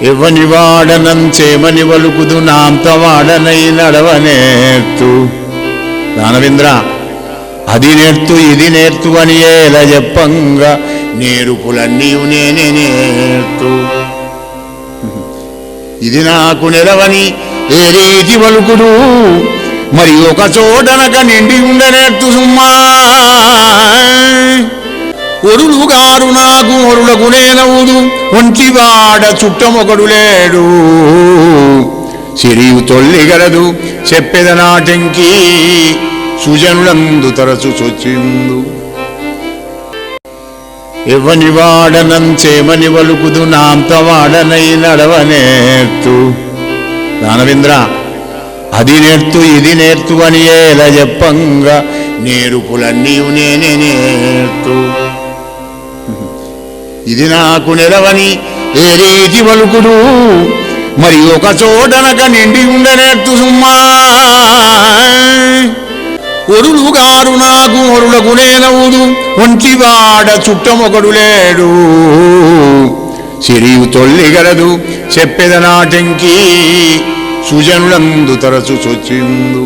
ఎవని వాడనంచేమని వలుకుదు నాంత వాడనై నడవనేర్తు. దానవేంద్ర, అది నేర్తు ఇది నేర్తు అని ఎలా చెప్పంగా నేర్పులన్నీయు నేనే నేర్తు. ఇది నాకు నెలవని ఏ రీతి వలుకుడు మరి ఒక చోటనక నిండి ఉండనేర్తు సుమ్మా. ఒరులుగారు నాకు ఒరులకు నేనవుదు ఒంటివాడ చుట్టమొకడు లేడు. సిరియు తొల్లిగలదు చెప్పెదనాటంకి సుజనులందు తరచు చొచ్చిందు. ఎవని వాడనంచేమని వలుకుదు నాంత వాడనై నడవనేర్తు. దానవేంద్ర, అది నేర్తు ఇది నేర్తు అని ఎలా చెప్పంగా నేర్పులన్నీయు నేనే నేర్తు. ఇది నాకు నెలవని ఏ రీతి వలుకుడు మరి ఒక చోటనక నిండి ఉండనేర్తు సుమ్మా. ఒరులుగారు నాకు ఒరులకు నేనవుదు ఒంటివాడ చుట్టమొకడు లేడు. సిరియు తొల్లిగలదు చెప్పెదనాటంకి సుజనులందు తరచు చొచ్చిందు.